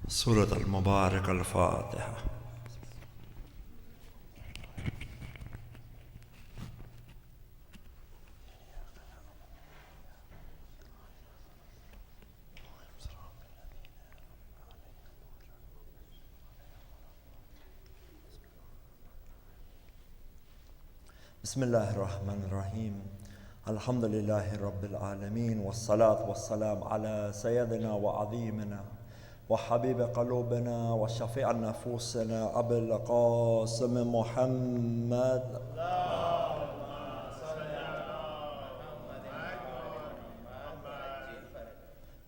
سورة المبارك الفاتحة. بسم الله الرحمن الرحيم. الحمد لله رب العالمين، والصلاة والسلام على سيدنا وعظيمنا وحبيب قلوبنا وشفيع نفوسنا أبي القاسم محمد.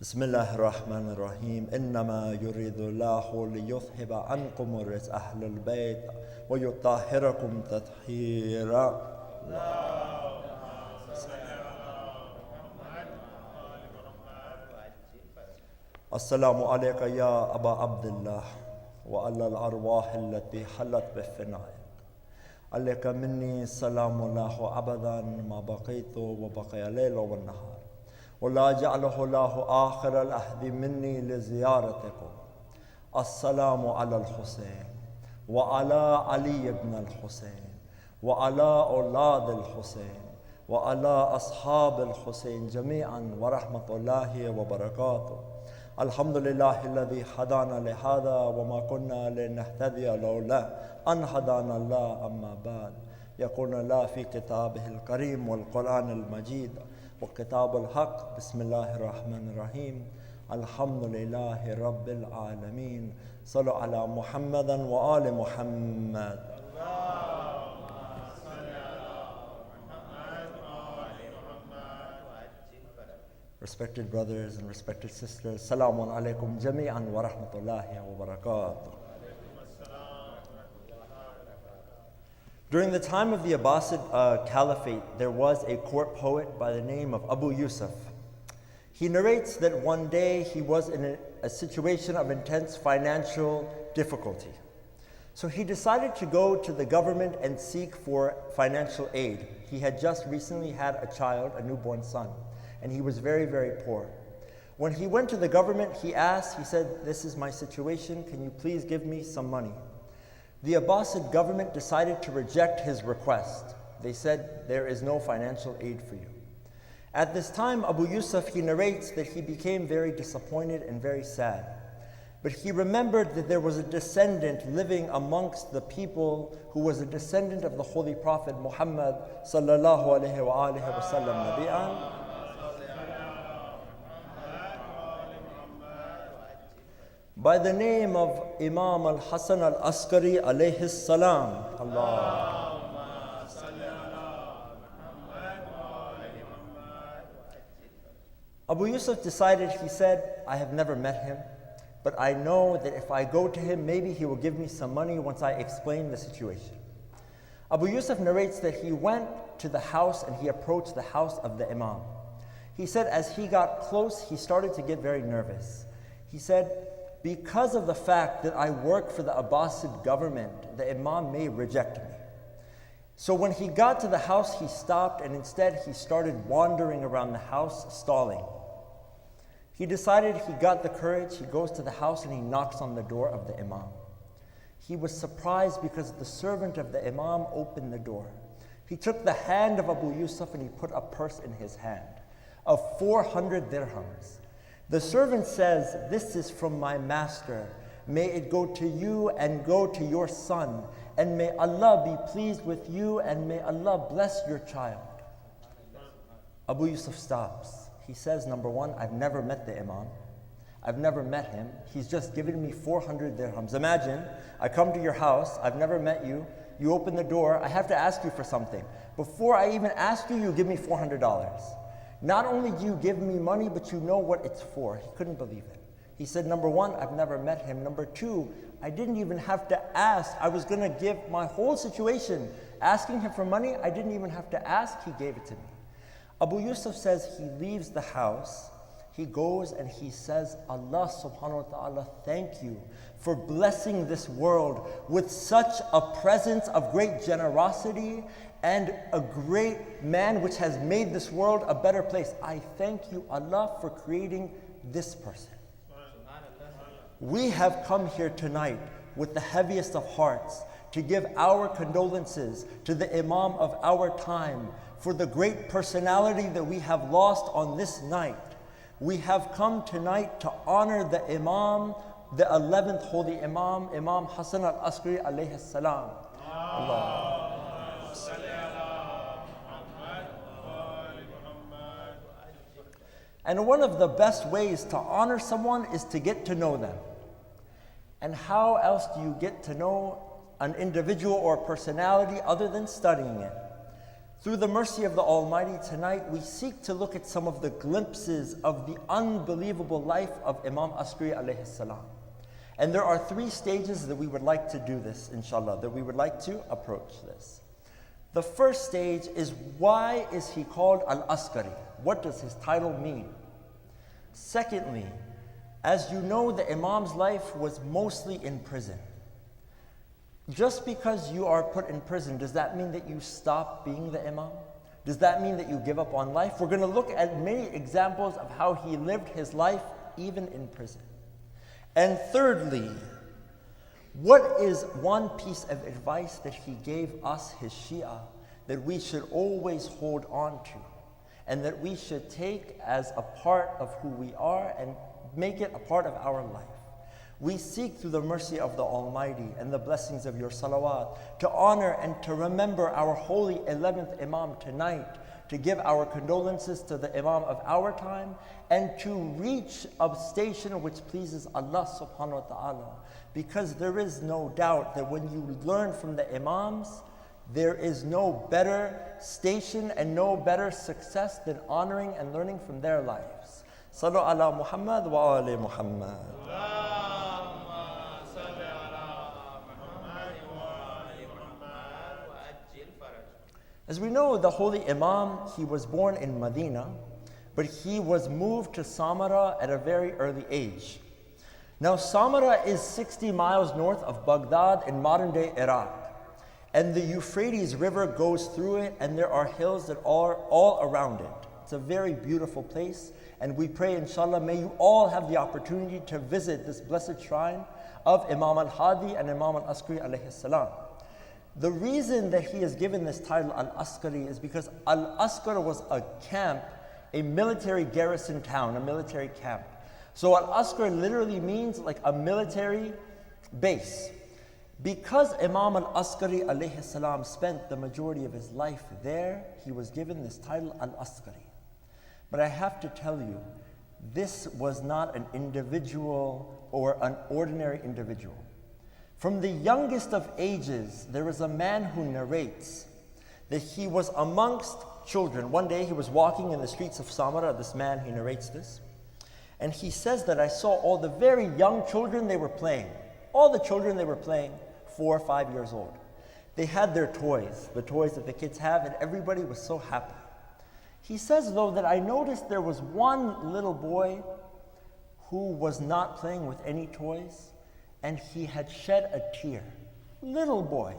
بسم الله الرحمن الرحيم. إنما يريد الله ليذهب عنكم الرجس أهل البيت ويطهركم تطهيرا. السلام عليك يا أبا عبد الله وعلى الأرواح التي حلت بفنائك. عليك مني سلام الله أبدا ما بقيت وبقي الليل والنهار، ولا جعله الله آخر العهد مني لزيارتكم. السلام على الحسين وعلى علي بن الحسين وعلى أولاد الحسين وعلى أصحاب الحسين جميعا ورحمة الله وبركاته. الحمد لله الذي هدانا لهذا وما كنا لنهتدي لولا أن هدانا الله. أما بعد، يقول الله في كتابه الكريم والقرآن المجيد وكتاب الحق. بسم الله الرحمن الرحيم. الحمد لله رب العالمين. صلوا على محمد وآل محمد. Respected brothers and respected sisters, Assalamu alaikum jami'an wa rahmatullahi wa barakatuh. During the time of the Abbasid Caliphate, there was a court poet by the name of Abu Yusuf. He narrates that one day he was in a situation of intense financial difficulty. So he decided to go to the government and seek for financial aid. He had just recently had a child, a newborn son, and he was very, very poor. When he went to the government, he said, "This is my situation, can you please give me some money?" The Abbasid government decided to reject his request. They said, "There is no financial aid for you." At this time, Abu Yusuf, he narrates that he became very disappointed and very sad. But he remembered that there was a descendant living amongst the people who was a descendant of the Holy Prophet Muhammad sallallahu alaihi wa sallam nabi'an. By the name of Imam al-Hasan al-Askari alayhi salam. Abu Yusuf decided, he said, "I have never met him, but I know that if I go to him, maybe he will give me some money once I explain the situation." Abu Yusuf narrates that he went to the house and he approached the house of the Imam. He said as he got close, he started to get very nervous. He said, "Because of the fact that I work for the Abbasid government, the Imam may reject me." So when he got to the house, he stopped and instead he started wandering around the house, stalling. He decided, he got the courage, he goes to the house and he knocks on the door of the Imam. He was surprised because the servant of the Imam opened the door. He took the hand of Abu Yusuf and he put a purse in his hand of 400 dirhams. The servant says, "This is from my master. May it go to you and go to your son, and may Allah be pleased with you, and may Allah bless your child." Abu Yusuf stops. He says, number one, I've never met the Imam. I've never met him. He's just given me 400 dirhams. Imagine, I come to your house, I've never met you, you open the door, I have to ask you for something. Before I even ask you, you give me $400. Not only do you give me money, but you know what it's for. He couldn't believe it. He said, number one, I've never met him. Number two, I didn't even have to ask. I was going to give my whole situation. Asking him for money, I didn't even have to ask. He gave it to me. Abu Yusuf says he leaves the house. He goes and he says, "Allah subhanahu wa ta'ala, thank you for blessing this world with such a presence of great generosity and a great man which has made this world a better place. I thank you, Allah, for creating this person." We have come here tonight with the heaviest of hearts to give our condolences to the Imam of our time for the great personality that we have lost on this night. We have come tonight to honor the Imam, the 11th Holy Imam, Imam Hassan al-Askari alayhi salam. Allah. And one of the best ways to honor someone is to get to know them. And how else do you get to know an individual or personality other than studying it? Through the mercy of the Almighty, tonight we seek to look at some of the glimpses of the unbelievable life of Imam Askari alayhi salam. And there are 3 stages that we would like to do this, inshallah, that we would like to approach this. The first stage is, why is he called Al-Askari? What does his title mean? Secondly, as you know, the Imam's life was mostly in prison. Just because you are put in prison, does that mean that you stop being the Imam? Does that mean that you give up on life? We're going to look at many examples of how he lived his life even in prison. And thirdly, what is one piece of advice that he gave us, his Shia, that we should always hold on to, and that we should take as a part of who we are and make it a part of our life? We seek through the mercy of the Almighty and the blessings of your salawat to honor and to remember our holy 11th Imam tonight, to give our condolences to the Imam of our time, and to reach a station which pleases Allah subhanahu wa ta'ala. Because there is no doubt that when you learn from the Imams, there is no better station and no better success than honoring and learning from their lives. Sallu ala Muhammad wa ali Muhammad. As we know, the Holy Imam, he was born in Medina, but he was moved to Samarra at a very early age. Now, Samarra is 60 miles north of Baghdad in modern-day Iraq. And the Euphrates River goes through it, and there are hills that are all around it. It's a very beautiful place, and we pray, inshallah, may you all have the opportunity to visit this blessed shrine of Imam al-Hadi and Imam al-Askari alayhi salam. The reason that he is given this title, Al-Askari, is because Al-Askar was a camp, a military garrison town, a military camp. So Al-Askar literally means like a military base. Because Imam al-Askari alayhi salam spent the majority of his life there, he was given this title, Al-Askari. But I have to tell you, this was not an individual or an ordinary individual. From the youngest of ages, there is a man who narrates that he was amongst children. One day he was walking in the streets of Samarra, this man, he narrates this. And he says that I saw all the very young children, they were playing. All the children, they were playing, 4 or 5 years old. They had their toys, the toys that the kids have, and everybody was so happy. He says, though, that I noticed there was one little boy who was not playing with any toys, and he had shed a tear. Little boy.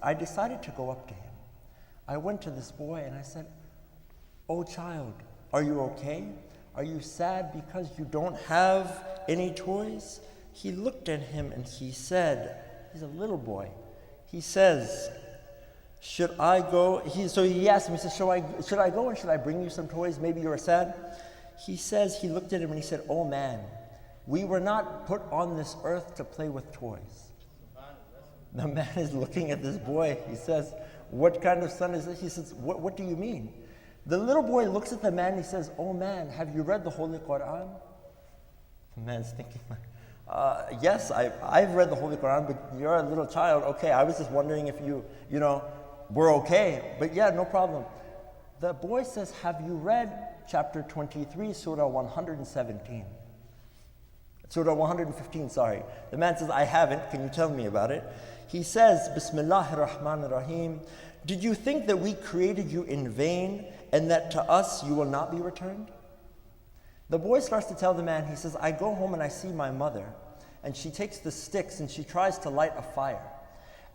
I decided to go up to him. I went to this boy and I said, "Oh child, are you okay? Are you sad because you don't have any toys?" He looked at him and he said, he's a little boy. He says, "Should I go?" So he asked him, he said, should I go and should I bring you some toys? Maybe you're sad. He says, he looked at him and he said, "Oh man, we were not put on this earth to play with toys." The man is looking at this boy. He says, "What kind of son is this?" He says, what do you mean?" The little boy looks at the man and he says, "Oh man, have you read the Holy Quran?" The man's thinking, yes, I've read the Holy Quran, but you're a little child. Okay, I was just wondering if you were okay. But yeah, no problem. The boy says, "Have you read chapter 23, Surah 117? Surah 115, sorry." The man says, "I haven't. Can you tell me about it?" He says, "Bismillahir Rahmanir Rahim. Did you think that we created you in vain and that to us you will not be returned?" The boy starts to tell the man, he says, "I go home and I see my mother, and she takes the sticks and she tries to light a fire.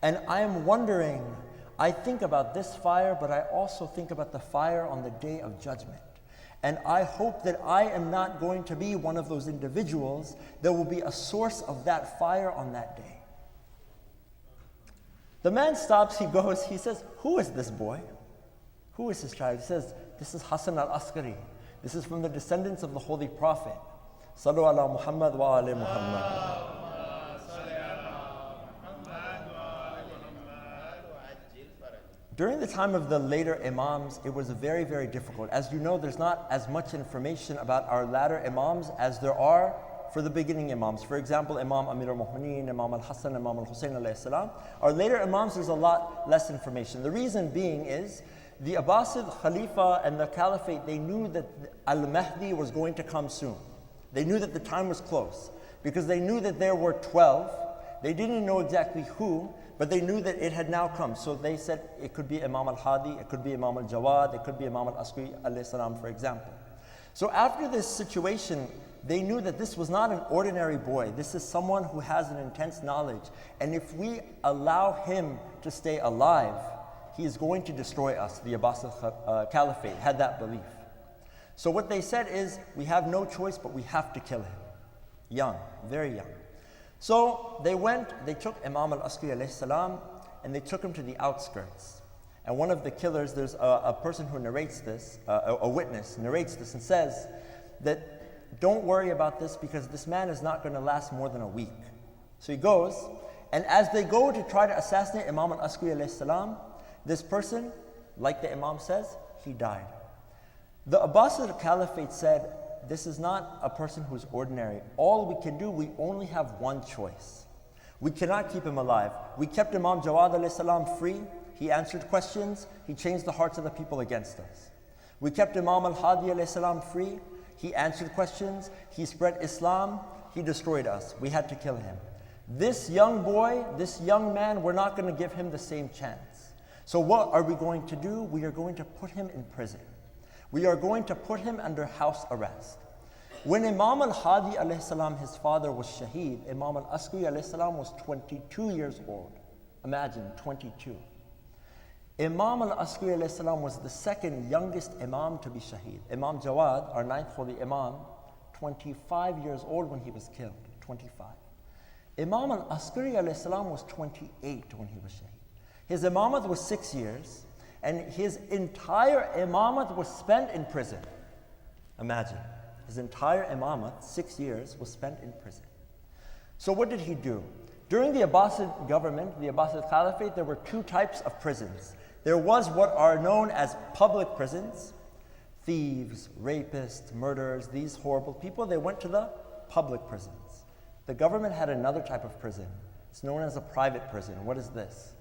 And I am wondering, I think about this fire, but I also think about the fire on the day of judgment. And I hope that I am not going to be one of those individuals that will be a source of that fire on that day. The man stops, he goes, he says, who is this boy? Who is his child? He says, this is Hassan al-Askari. This is from the descendants of the Holy Prophet. Sallu ala Muhammad wa ali Muhammad. During the time of the later Imams, it was very, very difficult. As you know, there's not as much information about our latter Imams as there are for the beginning Imams. For example, Imam Amir al-Mu'mineen, Imam al-Hassan, Imam al-Hussein alayhi salam. Our later Imams, there's a lot less information. The reason being is the Abbasid Khalifa and the Caliphate, they knew that Al-Mahdi was going to come soon. They knew that the time was close because they knew that there were 12. They didn't know exactly who, but they knew that it had now come. So they said it could be Imam al-Hadi, it could be Imam al-Jawad, it could be Imam al-Askari alayhi salam, for example. So after this situation, they knew that this was not an ordinary boy. This is someone who has an intense knowledge. And if we allow him to stay alive, he is going to destroy us. The Abbasid Caliphate had that belief. So what they said is, we have no choice, but we have to kill him. Young, very young. So they took Imam al-Askari alayhi salam, and they took him to the outskirts. And one of the killers, there's a person who narrates this, a witness narrates this and says that don't worry about this because this man is not going to last more than a week. So he goes, and as they go to try to assassinate Imam al-Askari alayhi salam, this person, like the Imam says, he died. The Abbasid Caliphate said, this is not a person who's ordinary. All we can do, we only have one choice. We cannot keep him alive. We kept Imam Jawad alayhi salam free. He answered questions. He changed the hearts of the people against us. We kept Imam al-Hadi alayhi salam free. He answered questions. He spread Islam. He destroyed us. We had to kill him. This young boy, this young man, we're not going to give him the same chance. So what are we going to do? We are going to put him in prison. We are going to put him under house arrest. When Imam al-Hadi alayhi salam, his father, was shaheed, Imam al-Askari alayhi salam was 22 years old. Imagine, 22. Imam al-Askari alayhi salam was the second youngest Imam to be shaheed. Imam Jawad, our ninth holy Imam, 25 years old when he was killed, 25. Imam al-Askari alayhi salam was 28 when he was shaheed. His imamat was 6 years, and his entire imamat was spent in prison. Imagine, his entire imamat, 6 years, was spent in prison. So what did he do? During the Abbasid government, the Abbasid Caliphate, there were two types of prisons. There was what are known as public prisons. Thieves, rapists, murderers, these horrible people, they went to the public prisons. The government had another type of prison. It's known as a private prison. What is this?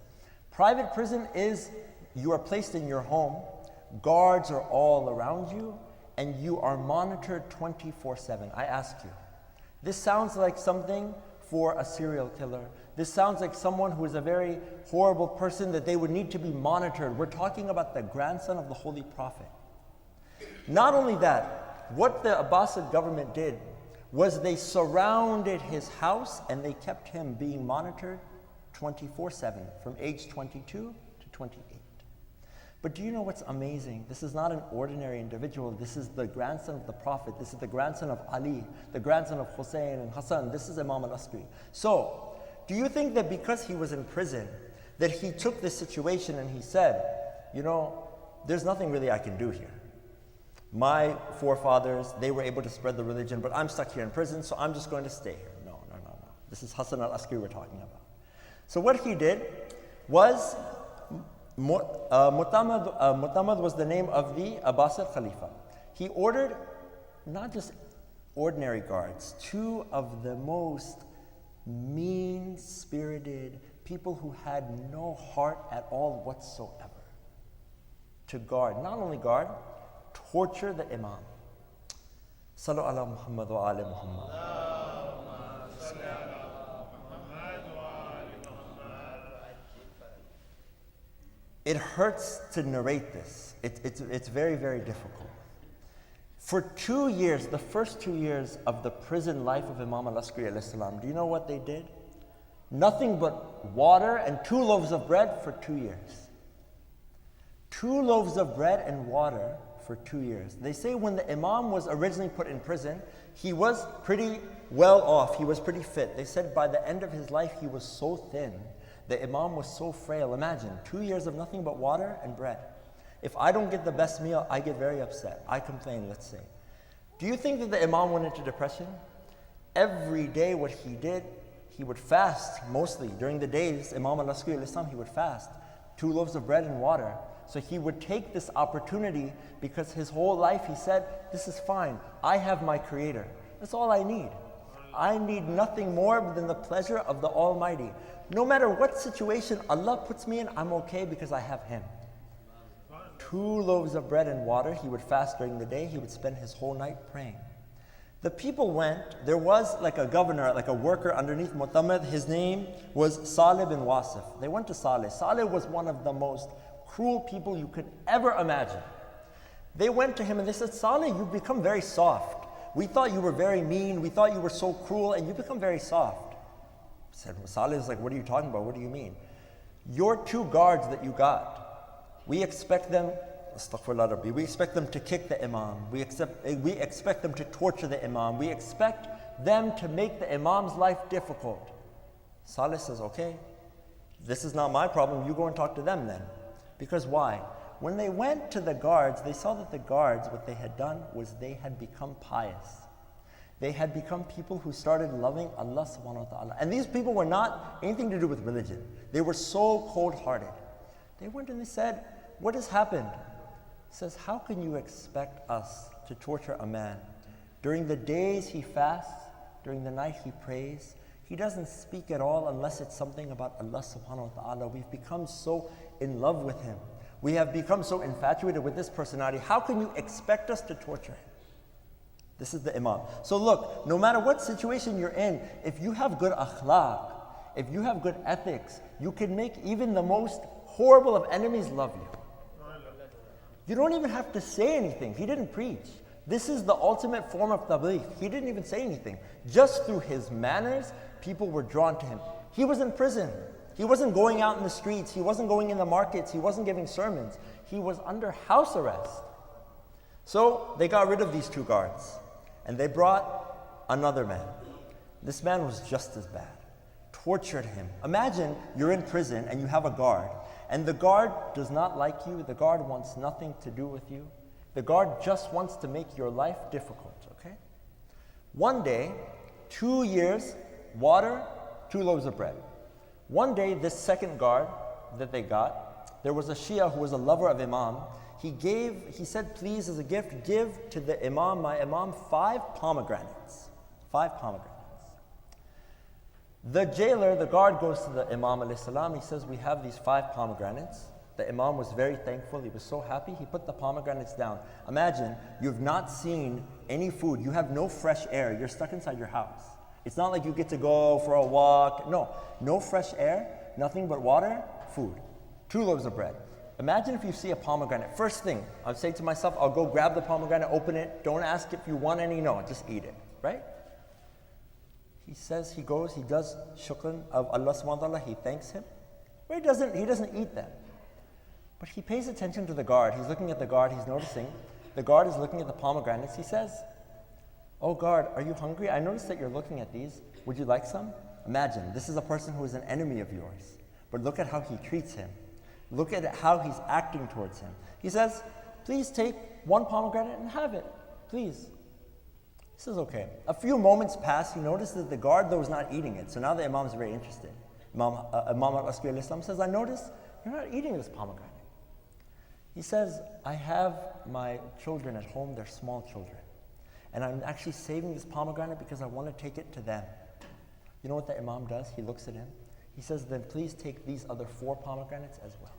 Private prison is you are placed in your home, guards are all around you, and you are monitored 24/7. I ask you, this sounds like something for a serial killer. This sounds like someone who is a very horrible person that they would need to be monitored. We're talking about the grandson of the Holy Prophet. Not only that, what the Abbasid government did was they surrounded his house and they kept him being monitored 24/7 from age 22 to 28. But do you know what's amazing? This is not an ordinary individual. This is the grandson of the Prophet. This is the grandson of Ali, the grandson of Hussein and Hassan. This is Imam al-Askari. So, do you think that because he was in prison, that he took this situation and he said, you know, there's nothing really I can do here. My forefathers, they were able to spread the religion, but I'm stuck here in prison, so I'm just going to stay here. No. This is Hassan al-Askari we're talking about. So what he did was, Mu'tamad was the name of the Abbasid Khalifa. He ordered not just ordinary guards, two of the most mean-spirited people who had no heart at all whatsoever, to guard, not only guard, torture the Imam. Sallu ala Muhammad wa ali Muhammad. It hurts to narrate this. It's very, very difficult. For 2 years, the first 2 years of the prison life of Imam al-Askari alayhi salam, do you know what they did? Nothing but water and 2 loaves of bread for 2 years. 2 loaves of bread and water for 2 years. They say when the Imam was originally put in prison, he was pretty well off, he was pretty fit. They said by the end of his life, he was so thin. The Imam was so frail. Imagine, 2 years of nothing but water and bread. If I don't get the best meal, I get very upset. I complain, let's say. Do you think that the Imam went into depression? Every day what he did, he would fast mostly. During the days, Imam al-Askari al-Islam, he would fast. 2 loaves of bread and water. So he would take this opportunity because his whole life he said, this is fine. I have my Creator. That's all I need. I need nothing more than the pleasure of the Almighty. No matter what situation Allah puts me in, I'm okay because I have Him. 2 loaves of bread and water. He would fast during the day. He would spend his whole night praying. The people went, there was like a governor, like a worker underneath Mu'tamid. His name was Salih bin Wasif. They went to Salih. Salih was one of the most cruel people you could ever imagine. They went to him and they said, Salih, you've become very soft. We thought you were very mean. We thought you were so cruel and you become very soft. Salih was like, what are you talking about? What do you mean? Your 2 guards that you got, we expect them, astaghfirullah Rabbi, we expect them to kick the Imam. We expect them to torture the Imam. We expect them to make the Imam's life difficult. Salih says, okay, this is not my problem. You go and talk to them then. Because why? When they went to the guards, they saw that the guards, what they had done was they had become pious. They had become people who started loving Allah subhanahu wa ta'ala. And these people were not anything to do with religion. They were so cold-hearted. They went and they said, what has happened? He says, how can you expect us to torture a man? During the days he fasts, during the night he prays. He doesn't speak at all unless it's something about Allah subhanahu wa ta'ala. We've become so in love with him. We have become so infatuated with this personality. How can you expect us to torture him? This is the Imam. So look, no matter what situation you're in, if you have good akhlaq, if you have good ethics, you can make even the most horrible of enemies love you. You don't even have to say anything. He didn't preach. This is the ultimate form of tabligh. He didn't even say anything. Just through his manners, people were drawn to him. He was in prison. He wasn't going out in the streets. He wasn't going in the markets. He wasn't giving sermons. He was under house arrest. So they got rid of these 2 guards and they brought another man. This man was just as bad. Tortured him. Imagine you're in prison and you have a guard, and the guard does not like you. The guard wants nothing to do with you. The guard just wants to make your life difficult, okay? One day, 2 years, water, 2 loaves of bread. One day, this second guard that they got, there was a Shia who was a lover of Imam. He said, please, as a gift, give to the Imam, my Imam, 5 pomegranates. 5 pomegranates. The jailer, the guard, goes to the Imam alayhi salam. He says, we have these 5 pomegranates. The Imam was very thankful. He was so happy. He put the pomegranates down. Imagine, you've not seen any food. You have no fresh air. You're stuck inside your house. It's not like you get to go for a walk. No fresh air, nothing but water, food. 2 loaves of bread. Imagine if you see a pomegranate. First thing, I'll say to myself, I'll go grab the pomegranate, open it. Don't ask if you want any. No, just eat it, right? He says, he goes, he does shukran of Allah subhanahu wa ta'ala, he thanks him. But he doesn't eat them. But he pays attention to the guard. He's looking at the guard, he's noticing. The guard is looking at the pomegranates. He says, oh guard, are you hungry? I noticed that you're looking at these. Would you like some? Imagine, this is a person who is an enemy of yours. But look at how he treats him. Look at how he's acting towards him. He says, please take 1 pomegranate and have it, please. He says, okay. A few moments pass. He noticed that the guard, though, was not eating it. So now the Imam is very interested. Imam al-Askari al-Islam says, I noticed you're not eating this pomegranate. He says, I have my children at home. They're small children. And I'm actually saving this pomegranate because I want to take it to them. You know what the Imam does? He looks at him. He says, then please take these other 4 pomegranates as well.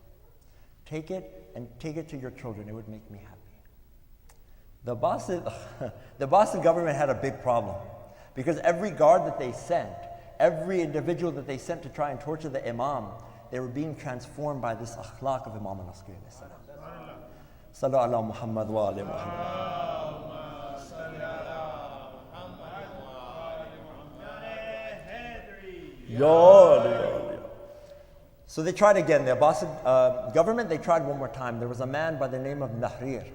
Take it and take it to your children. It would make me happy. The Abbasid government had a big problem because every guard that they sent, every individual that they sent to try and torture the Imam, they were being transformed by this akhlaq of Imam al-Askari. Sallu ala Muhammad wa ali Muhammad. So they tried again. The Abbasid government, they tried one more time. There was a man by the name of Nahrir.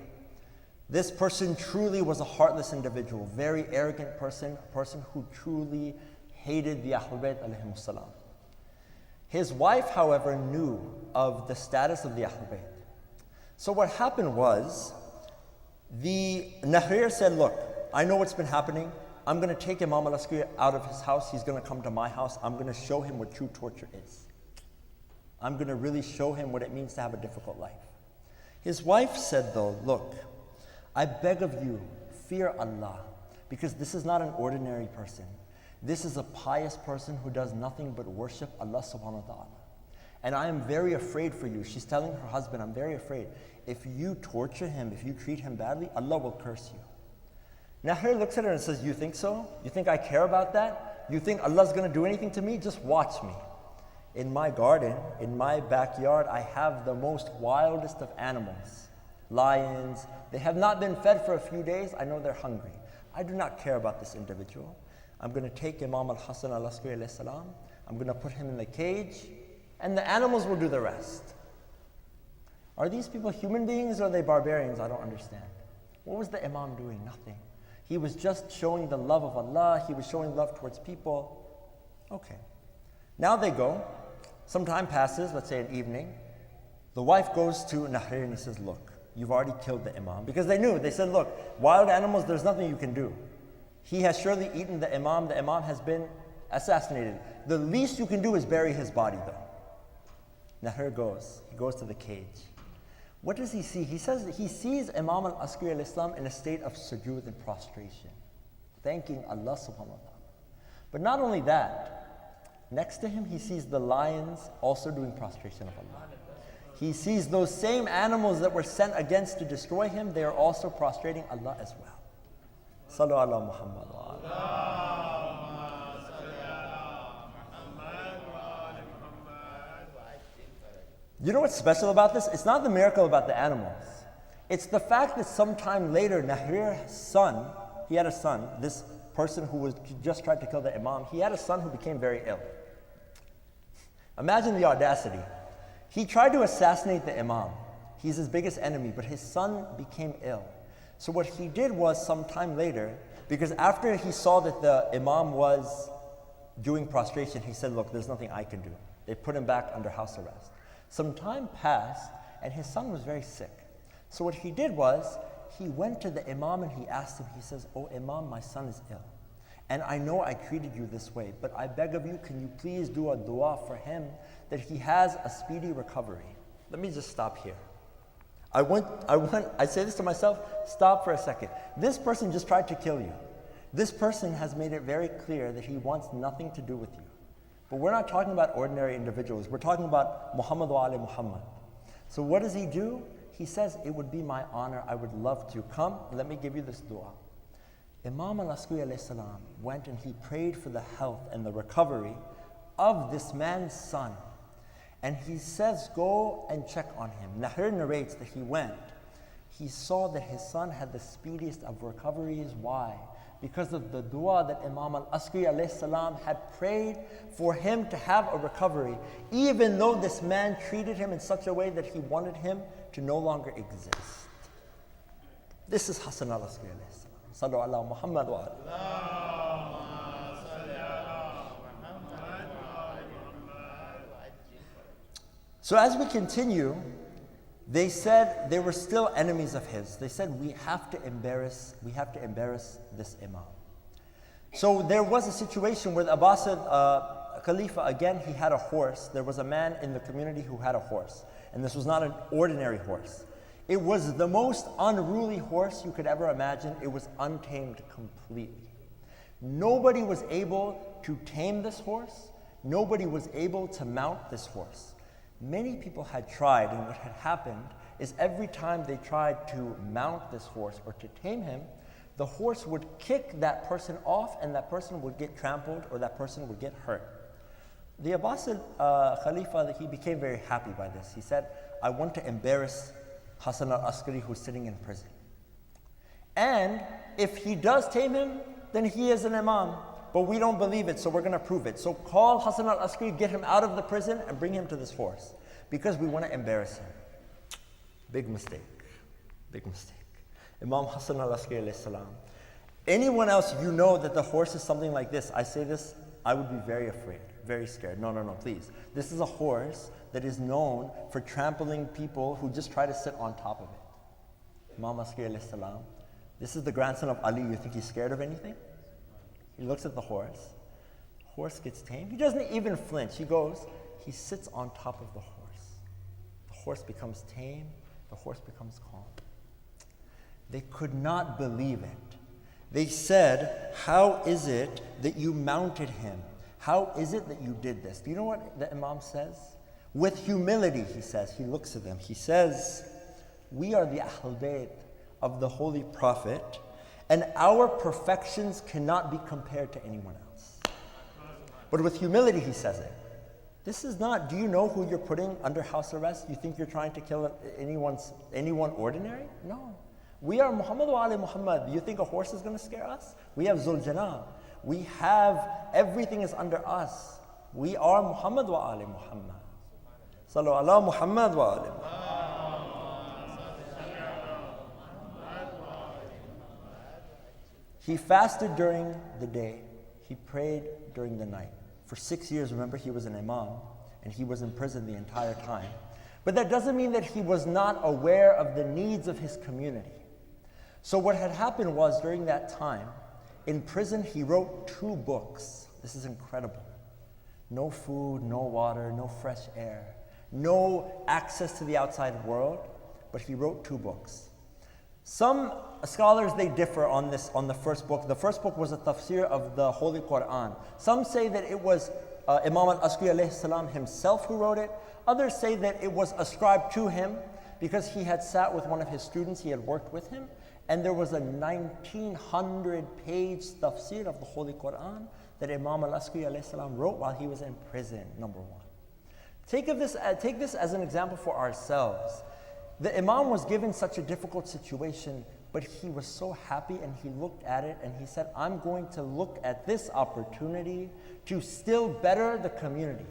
This person truly was a heartless individual, very arrogant person, a person who truly hated the Ahlul Bayt alayhimus salam. His wife, however, knew of the status of the Ahlul Bayt. So what happened was, the Nahrir said, look, I know what's been happening. I'm going to take Imam al-Askari out of his house. He's going to come to my house. I'm going to show him what true torture is. I'm going to really show him what it means to have a difficult life. His wife said though, look, I beg of you, fear Allah, because this is not an ordinary person. This is a pious person who does nothing but worship Allah subhanahu wa ta'ala. And I am very afraid for you. She's telling her husband, I'm very afraid. If you torture him, if you treat him badly, Allah will curse you. Nahir looks at her and says, you think so? You think I care about that? You think Allah's going to do anything to me? Just watch me. In my garden, in my backyard, I have the most wildest of animals. Lions. They have not been fed for a few days. I know they're hungry. I do not care about this individual. I'm going to take Imam al-Hasan al-Askari alayhi salam. I'm going to put him in the cage, and the animals will do the rest. Are these people human beings or are they barbarians? I don't understand. What was the Imam doing? Nothing. He was just showing the love of Allah. He was showing love towards people. Okay. Now they go. Some time passes, let's say an evening. The wife goes to Nahrir and he says, look, you've already killed the Imam. Because they knew, they said, look, wild animals, there's nothing you can do. He has surely eaten the Imam has been assassinated. The least you can do is bury his body though. Nahir goes, he goes to the cage. What does he see? He says that he sees Imam al-Askari alayhi salam in a state of sujood and prostration, thanking Allah subhanahu wa ta'ala. But not only that, next to him he sees the lions also doing prostration of Allah. He sees those same animals that were sent against to destroy him, they are also prostrating Allah as well. Sallu ala Muhammad wa ala. You know what's special about this? It's not the miracle about the animals. It's the fact that sometime later, Nahrir's son, he had a son, this person who just tried to kill the Imam, he had a son who became very ill. Imagine the audacity. He tried to assassinate the Imam. He's his biggest enemy, but his son became ill. So what he did was sometime later, because after he saw that the Imam was doing prostration, he said, look, there's nothing I can do. They put him back under house arrest. Some time passed, and his son was very sick. So what he did was, he went to the Imam and he asked him, he says, oh Imam, my son is ill. And I know I treated you this way, but I beg of you, can you please do a dua for him that he has a speedy recovery? Let me just stop here. I say this to myself, stop for a second. This person just tried to kill you. This person has made it very clear that he wants nothing to do with you. But we're not talking about ordinary individuals. We're talking about Muhammad wa ali Muhammad. So what does he do? He says, it would be my honor, I would love to. Come, let me give you this dua. Imam al-Askari alayhi salam went and he prayed for the health and the recovery of this man's son. And he says, go and check on him. Nahir narrates that he went. He saw that his son had the speediest of recoveries. Why? Because of the dua that Imam al-Askari alayhi salam had prayed for him to have a recovery, even though this man treated him in such a way that he wanted him to no longer exist. This is Hasan al-Askari alayhi salam. Sallu ala Muhammad wa ala. So as we continue, they said they were still enemies of his. They said, we have to embarrass this Imam. So there was a situation where the Abbasid Khalifa, again, he had a horse. There was a man in the community who had a horse. And this was not an ordinary horse. It was the most unruly horse you could ever imagine. It was untamed completely. Nobody was able to tame this horse. Nobody was able to mount this horse. Many people had tried, and what had happened is every time they tried to mount this horse or to tame him, the horse would kick that person off and that person would get trampled or that person would get hurt. The Abbasid Khalifa, he became very happy by this. He said, I want to embarrass Hasan al-Askari who's sitting in prison. And if he does tame him, then he is an Imam. But we don't believe it, so we're going to prove it. So call Hasan al-Askari, get him out of the prison, and bring him to this horse. Because we want to embarrass him. Big mistake. Big mistake. Imam Hassan al-Askari alayhi salam. Anyone else, you know that the horse is something like this. I say this, I would be very afraid, very scared. No, please. This is a horse that is known for trampling people who just try to sit on top of it. Imam Askari alayhi salam. This is the grandson of Ali. You think he's scared of anything? He looks at the horse. Horse gets tamed. He doesn't even flinch. He sits on top of the horse. The horse becomes tame. The horse becomes calm. They could not believe it. They said, how is it that you mounted him? How is it that you did this? Do you know what the Imam says? With humility, he says. He looks at them. He says, we are the Ahl Bayt of the Holy Prophet, and our perfections cannot be compared to anyone else. But with humility, he says it. This is not, do you know who you're putting under house arrest? You think you're trying to kill anyone ordinary? No. We are Muhammad wa Ali Muhammad. You think a horse is going to scare us? We have Zul Janab. We have, everything is under us. We are Muhammad wa Ali Muhammad. Sallu ala Muhammad wa Ali Muhammad. He fasted during the day. He prayed during the night. For 6 years, remember, he was an imam, and he was in prison the entire time. But that doesn't mean that he was not aware of the needs of his community. So what had happened was, during that time, in prison, he wrote 2 books. This is incredible. No food, no water, no fresh air, no access to the outside world, but he wrote 2 books. Some scholars, they differ on the first book. The first book was a tafsir of the Holy Quran. Some say that it was Imam al-Askari alayhi salam himself who wrote it. Others say that it was ascribed to him because he had sat with one of his students, he had worked with him, and there was a 1900-page tafsir of the Holy Quran that Imam al-Askari alayhi salam wrote while he was in prison, number 1. Take this as an example for ourselves. The Imam was given such a difficult situation, but he was so happy, and he looked at it and he said, I'm going to look at this opportunity to still better the community.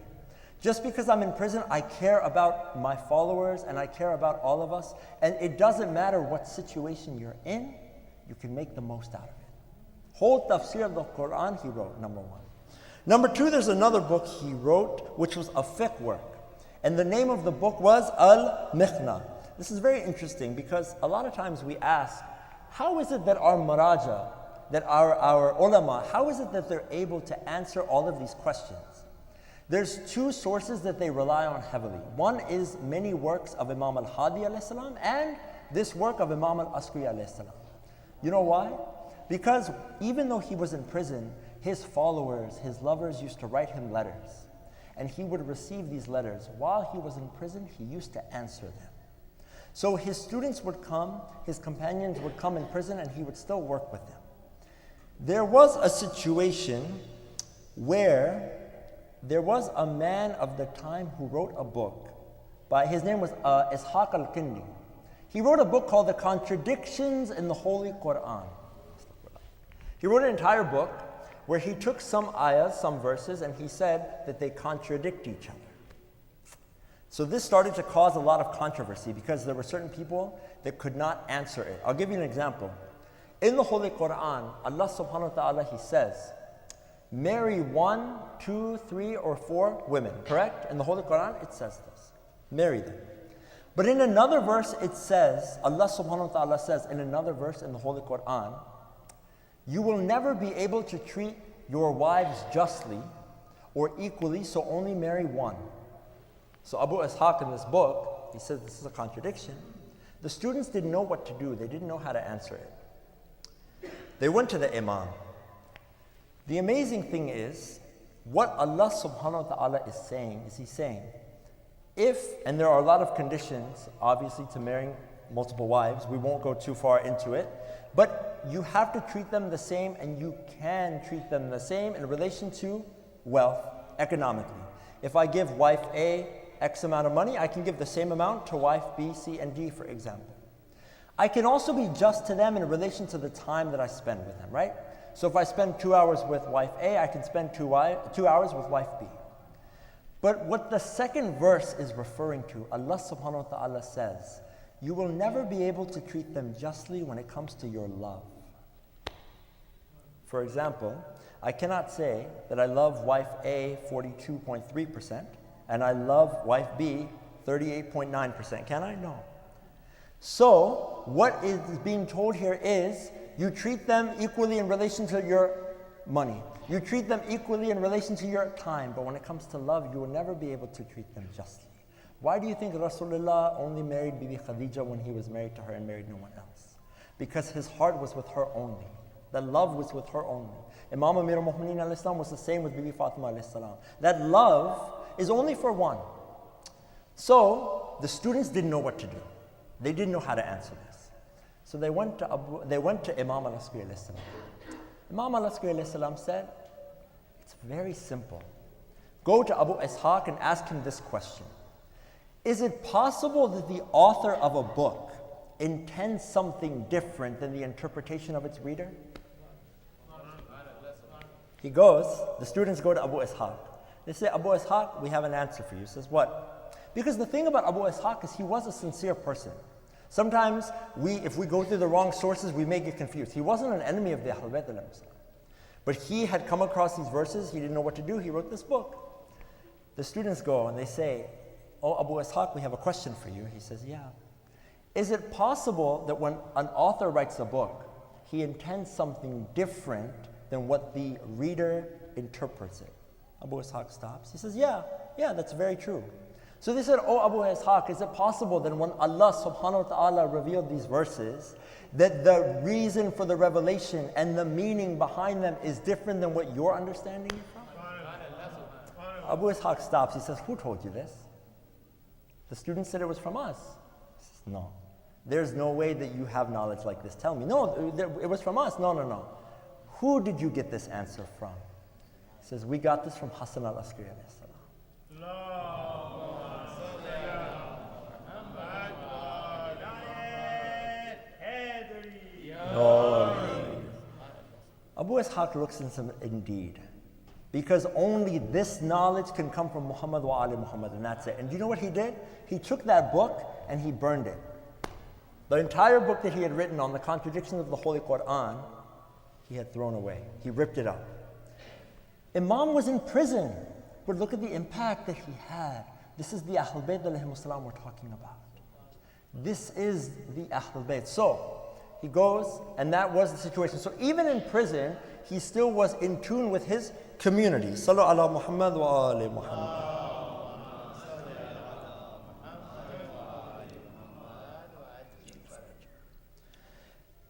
Just because I'm in prison, I care about my followers and I care about all of us, and it doesn't matter what situation you're in, you can make the most out of it. Whole tafsir of the Quran he wrote, number 1. Number 2, there's another book he wrote, which was a fiqh work. And the name of the book was Al-Mikhna. This is very interesting because a lot of times we ask, how is it that our maraja, that our ulama, how is it that they're able to answer all of these questions? There's 2 sources that they rely on heavily. One is many works of Imam al-Hadi alayhi salam and this work of Imam al-Askari alayhi salam. You know why? Because even though he was in prison, his followers, his lovers used to write him letters. And he would receive these letters. While he was in prison, he used to answer them. So his students would come, his companions would come in prison, and he would still work with them. There was a situation where there was a man of the time who wrote a book. His name was Ishaq al-Kindi. He wrote a book called The Contradictions in the Holy Quran. He wrote an entire book where he took some ayahs, some verses, and he said that they contradict each other. So this started to cause a lot of controversy because there were certain people that could not answer it. I'll give you an example. In the Holy Quran, Allah subhanahu wa ta'ala, He says, marry 1, 2, 3, or 4 women, correct? In the Holy Quran, it says this. Marry them. But in another verse, it says, Allah subhanahu wa ta'ala says in another verse in the Holy Quran, you will never be able to treat your wives justly or equally, so only marry 1. So Abu Ishaq in this book, he says this is a contradiction. The students didn't know what to do. They didn't know how to answer it. They went to the Imam. The amazing thing is, what Allah subhanahu wa ta'ala is saying, He's saying, and there are a lot of conditions, obviously, to marrying multiple wives. We won't go too far into it. But you have to treat them the same, and you can treat them the same in relation to wealth, economically. If I give wife A X amount of money, I can give the same amount to wife B, C, and D, for example. I can also be just to them in relation to the time that I spend with them, right? So if I spend 2 hours with wife A, I can spend 2 hours with wife B. But what the second verse is referring to, Allah subhanahu wa ta'ala says you will never be able to treat them justly when it comes to your love. For example, I cannot say that I love wife A 42.3% and I love wife B 38.9%. Can I? No. So, what is being told here is you treat them equally in relation to your money. You treat them equally in relation to your time. But when it comes to love, you will never be able to treat them justly. Why do you think Rasulullah only married Bibi Khadija when he was married to her and married no one else? Because his heart was with her only. The love was with her only. Imam Amir al-Mu'mineen alayhi salam was the same with Bibi Fatima alayhi salam. That love is only for one. So the students didn't know what to do. They didn't know how to answer this. So they went to Imam al-Askari alayhi salam. Imam al-Askari alayhi salam said, it's very simple. Go to Abu Ishaq and ask him this question. Is it possible that the author of a book intends something different than the interpretation of its reader? He goes, the students go to Abu Ishaq. They say, Abu Ishaq, we have an answer for you. He says, what? Because the thing about Abu Ishaq is he was a sincere person. Sometimes if we go through the wrong sources, we may get confused. He wasn't an enemy of the Ahlul Bayt al-Muslim. But he had come across these verses, he didn't know what to do, he wrote this book. The students go and they say, oh, Abu Ishaq, we have a question for you. He says, yeah. Is it possible that when an author writes a book, he intends something different than what the reader interprets it? Abu Ishaq stops. He says, yeah, that's very true. So they said, oh, Abu Ishaq, is it possible that when Allah subhanahu wa ta'ala revealed these verses, that the reason for the revelation and the meaning behind them is different than what you're understanding it from? Abu Ishaq stops. He says, who told you this? The student said it was from us. He says, no. There's no way that you have knowledge like this. Tell me. No, it was from us. No. Who did you get this answer from? He says, we got this from Hasan al-Askari alayhi salam. Abu Ishaq looks and says, indeed. Because only this knowledge can come from Muhammad wa ali Muhammad, and that's it. And do you know what he did? He took that book and he burned it. The entire book that he had written on the contradictions of the Holy Quran, he had thrown away. He ripped it up. Imam was in prison, but look at the impact that he had. This is the Ahlul Bayt alayhimus salam we're talking about. This is the Ahlul Bayt. So, he goes, and that was the situation. So even in prison, he still was in tune with his community. Sallu ala Muhammad wa ali Muhammad.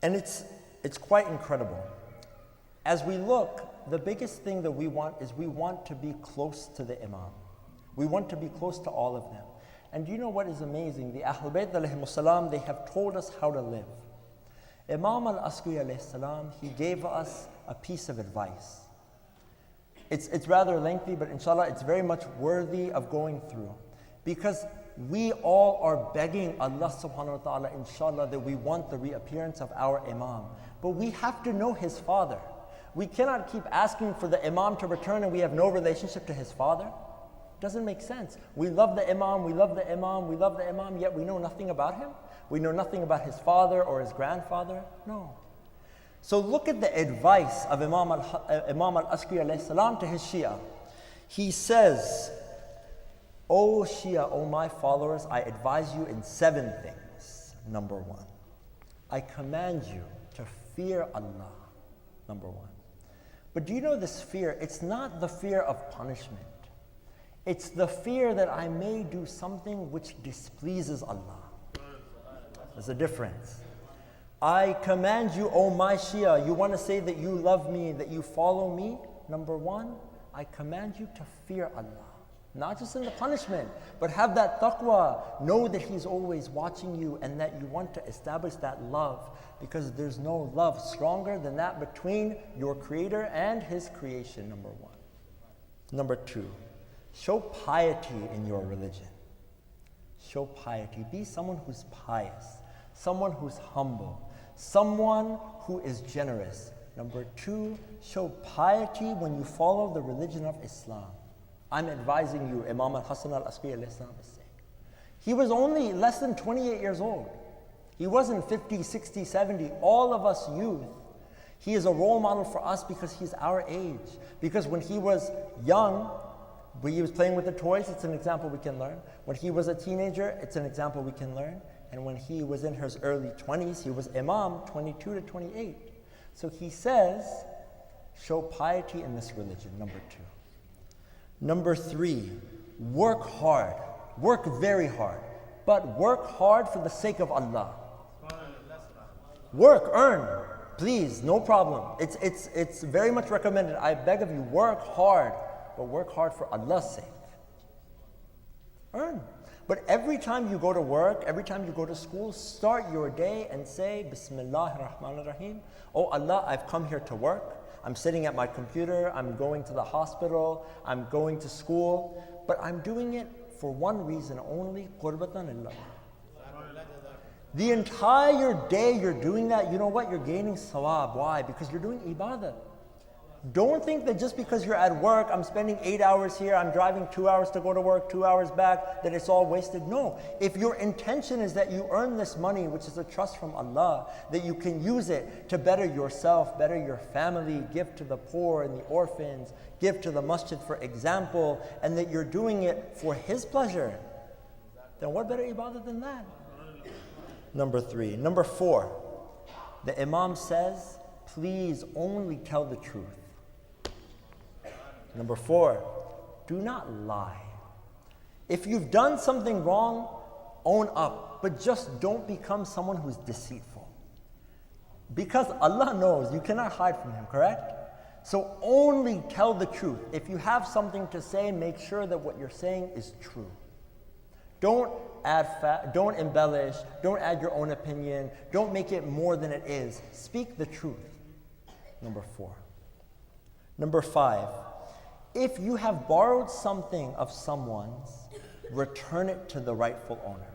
And it's quite incredible. As we look, the biggest thing that we want is we want to be close to the Imam. We want to be close to all of them. And do you know what is amazing? The Ahlul Bayt alayhimus salam, they have told us how to live. Imam al-Askari alayhi salam, he gave us a piece of advice. It's rather lengthy, but inshallah, it's very much worthy of going through. Because we all are begging Allah subhanahu wa ta'ala, inshallah, that we want the reappearance of our Imam. But we have to know his father. We cannot keep asking for the Imam to return and we have no relationship to his father. It doesn't make sense. We love the Imam, we love the Imam, we love the Imam, yet we know nothing about him. We know nothing about his father or his grandfather. No. So look at the advice of Imam al-Askari alayhi salam to his Shia. He says, O Shia, O my followers, I advise you in 7 things. Number 1, I command you to fear Allah. Number 1. But do you know this fear? It's not the fear of punishment. It's the fear that I may do something which displeases Allah. There's a difference. I command you, O my Shia, you want to say that you love me, that you follow me? Number 1, I command you to fear Allah. Not just in the punishment, but have that taqwa. Know that He's always watching you and that you want to establish that love, because there's no love stronger than that between your Creator and His creation, number 1. Number 2, show piety in your religion. Show piety. Be someone who's pious, someone who's humble, someone who is generous. Number 2, show piety when you follow the religion of Islam. I'm advising you, Imam al-Hasan al-Askari alayhi salam is saying. He was only less than 28 years old. He wasn't 50, 60, 70, all of us youth. He is a role model for us because he's our age. Because when he was young, when he was playing with the toys, it's an example we can learn. When he was a teenager, it's an example we can learn. And when he was in his early 20s, he was Imam, 22 to 28. So he says, show piety in this religion, number 2. Number 3, work hard. Work very hard. But work hard for the sake of Allah. Work, earn, please, no problem. It's very much recommended. I beg of you, work hard, but work hard for Allah's sake. Earn. But every time you go to work, every time you go to school, start your day and say, Bismillahir Rahmanir Rahim. Oh Allah, I've come here to work. I'm sitting at my computer. I'm going to the hospital. I'm going to school. But I'm doing it for one reason only, qurbatan lillah. The entire day you're doing that, you know what? You're gaining sawab. Why? Because you're doing ibadah. Don't think that just because you're at work, I'm spending 8 hours here, I'm driving 2 hours to go to work, 2 hours back, that it's all wasted. No. If your intention is that you earn this money, which is a trust from Allah, that you can use it to better yourself, better your family, give to the poor and the orphans, give to the masjid, for example, and that you're doing it for His pleasure, then what better ibadah than that? Number 3. Number 4, the Imam says, please only tell the truth. Number 4, do not lie. If you've done something wrong, own up, but just don't become someone who's deceitful. Because Allah knows, you cannot hide from Him, correct? So only tell the truth. If you have something to say, make sure that what you're saying is true. Don't don't embellish, don't add your own opinion, don't make it more than it is. Speak the truth. Number 4. Number 5, if you have borrowed something of someone's, return it to the rightful owner.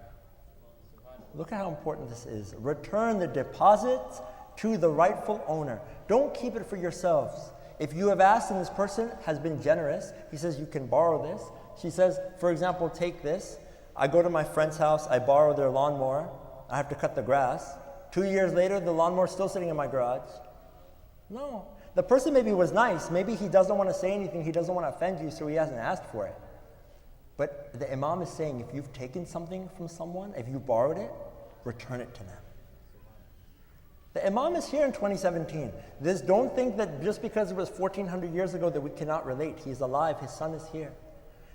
Look at how important this is. Return the deposits to the rightful owner. Don't keep it for yourselves. If you have asked and this person has been generous, he says you can borrow this. She says, for example, take this. I go to my friend's house, I borrow their lawnmower, I have to cut the grass. 2 years later, the lawnmower is still sitting in my garage. No. The person maybe was nice, maybe he doesn't want to say anything, he doesn't want to offend you, so he hasn't asked for it. But the Imam is saying, if you've taken something from someone, if you borrowed it, return it to them. The Imam is here in 2017. Don't think that just because it was 1400 years ago that we cannot relate. He's alive, his son is here.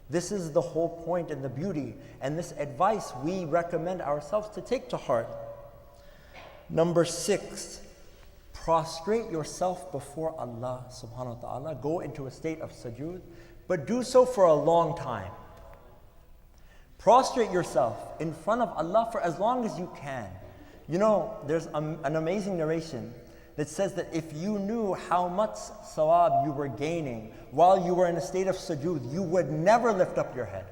This is the whole point and the beauty, and this advice we recommend ourselves to take to heart. Number 6, prostrate yourself before Allah subhanahu wa ta'ala. Go into a state of sujood, but do so for a long time. Prostrate yourself in front of Allah for as long as you can. You know, there's an amazing narration that says that if you knew how much sawab you were gaining while you were in a state of sujood, you would never lift up your head.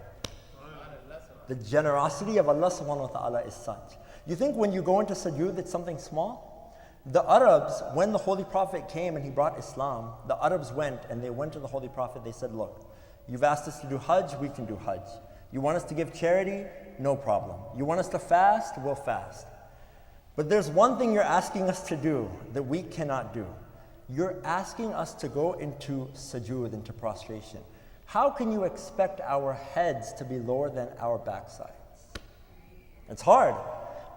The generosity of Allah subhanahu wa ta'ala is such. You think when you go into sujood it's something small? The Arabs, when the Holy Prophet came and he brought Islam, the Arabs went and they went to the Holy Prophet. They said, look, you've asked us to do Hajj, we can do Hajj. You want us to give charity? No problem. You want us to fast? We'll fast. But there's one thing you're asking us to do that we cannot do. You're asking us to go into sujood, into prostration. How can you expect our heads to be lower than our backsides? It's hard.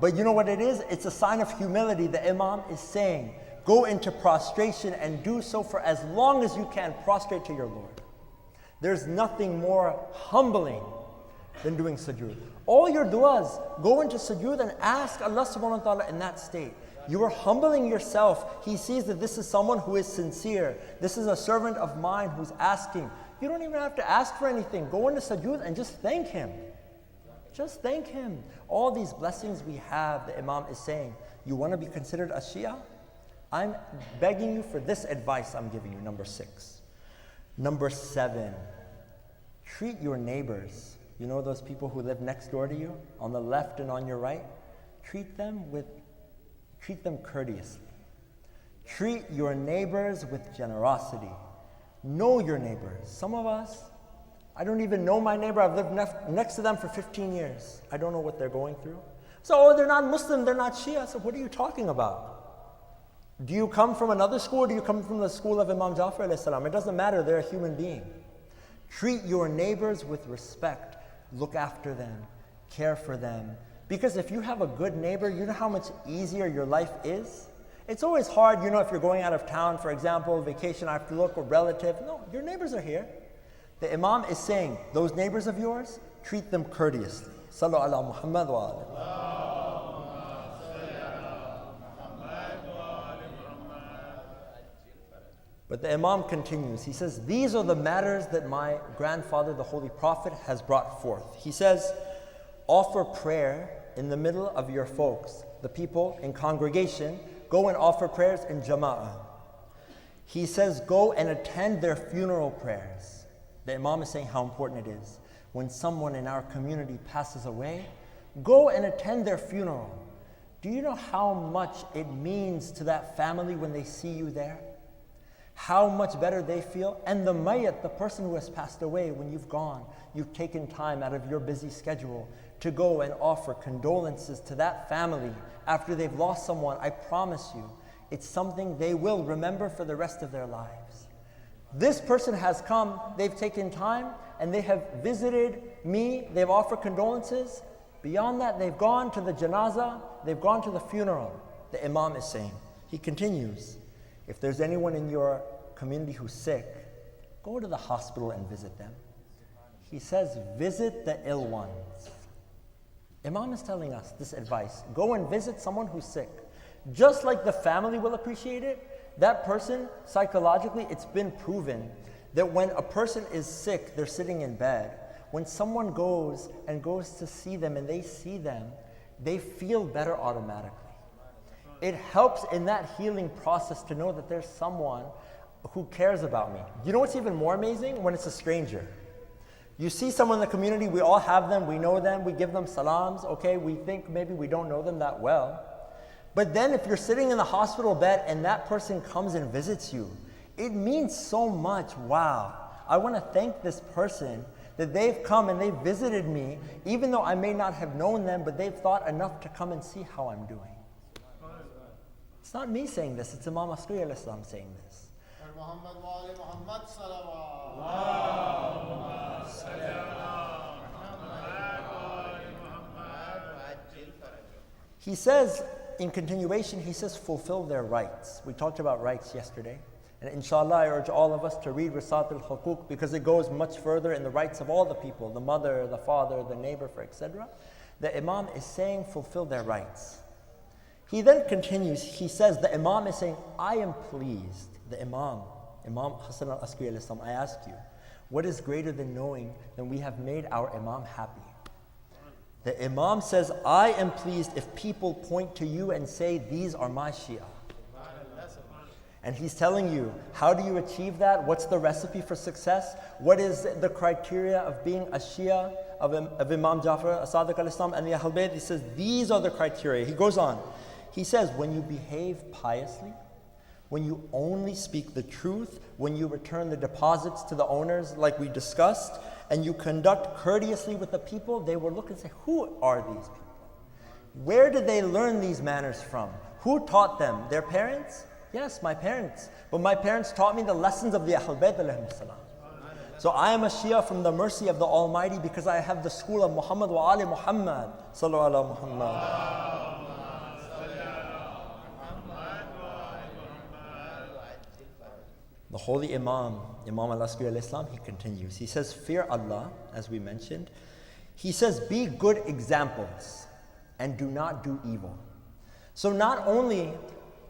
But you know what it is? It's a sign of humility. The Imam is saying, go into prostration and do so for as long as you can. Prostrate to your Lord. There's nothing more humbling than doing sujood. All your du'as, go into sujood and ask Allah subhanahu wa ta'ala in that state. You are humbling yourself. He sees that this is someone who is sincere. This is a servant of mine who's asking. You don't even have to ask for anything. Go into sujood and just thank Him. Just thank Him. All these blessings we have, the Imam is saying, you want to be considered a Shia? I'm begging you for this advice I'm giving you, number 6. Number 7, treat your neighbors. You know those people who live next door to you, on the left and on your right? Treat them courteously. Treat your neighbors with generosity. Know your neighbors. Some of us, I don't even know my neighbor. I've lived next to them for 15 years. I don't know what they're going through. So, oh, they're not Muslim, they're not Shia. So what are you talking about? Do you come from another school, or do you come from the school of Imam Jafar alayhi salam? It doesn't matter, they're a human being. Treat your neighbors with respect. Look after them, care for them. Because if you have a good neighbor, you know how much easier your life is? It's always hard, if you're going out of town, for example, vacation, I have to look for relative. No, your neighbors are here. The Imam is saying, those neighbors of yours, treat them courteously. Sallu ala Muhammad wa alayhi. But the Imam continues. He says, these are the matters that my grandfather, the Holy Prophet, has brought forth. He says, offer prayer in the middle of your folks, the people in congregation. Go and offer prayers in jama'ah. He says, go and attend their funeral prayers. The Imam is saying how important it is. When someone in our community passes away, go and attend their funeral. Do you know how much it means to that family when they see you there? How much better they feel? And the mayyat, the person who has passed away, when you've gone, you've taken time out of your busy schedule to go and offer condolences to that family after they've lost someone. I promise you, it's something they will remember for the rest of their lives. This person has come, they've taken time, and they have visited me, they've offered condolences. Beyond that, they've gone to the janazah, they've gone to the funeral. The Imam is saying, he continues, if there's anyone in your community who's sick, go to the hospital and visit them. He says, visit the ill ones. Imam is telling us this advice. Go and visit someone who's sick. Just like the family will appreciate it, that person, psychologically, it's been proven that when a person is sick, they're sitting in bed. When someone goes to see them and they see them, they feel better automatically. It helps in that healing process to know that there's someone who cares about me. You know what's even more amazing? When it's a stranger. You see someone in the community, we all have them, we know them, we give them salams, okay? We think maybe we don't know them that well. But then if you're sitting in the hospital bed and that person comes and visits you, it means so much. Wow, I want to thank this person that they've come and they've visited me, even though I may not have known them, but they've thought enough to come and see how I'm doing. It's not me saying this, it's Imam Asri alayhi salam saying this. He says, in continuation, he says, fulfill their rights. We talked about rights yesterday. And inshallah, I urge all of us to read Risat al-Huquq because it goes much further in the rights of all the people, the mother, the father, the neighbor, etc. The Imam is saying, fulfill their rights. He then continues, he says, the Imam is saying, I am pleased. The Imam Hasan al-Askari alayhi salam, I ask you, what is greater than knowing that we have made our Imam happy? The Imam says, I am pleased if people point to you and say, these are my Shia. And he's telling you, how do you achieve that? What's the recipe for success? What is the criteria of being a Shia of Imam Jafar as-Sadiq alayhi salam and the Ahl Bayt? He says, these are the criteria. He goes on. He says, when you behave piously, when you only speak the truth, when you return the deposits to the owners like we discussed, and you conduct courteously with the people, they will look and say, who are these people? Where did they learn these manners from? Who taught them? Their parents? Yes, my parents. But my parents taught me the lessons of the Ahl Bayt alayhim salam. So I am a Shia from the mercy of the Almighty because I have the school of Muhammad wa Ali Muhammad. Sallu ala Muhammad. The holy Imam al-Askari alayhi salam, he continues. He says, fear Allah, as we mentioned. He says, be good examples and do not do evil. So not only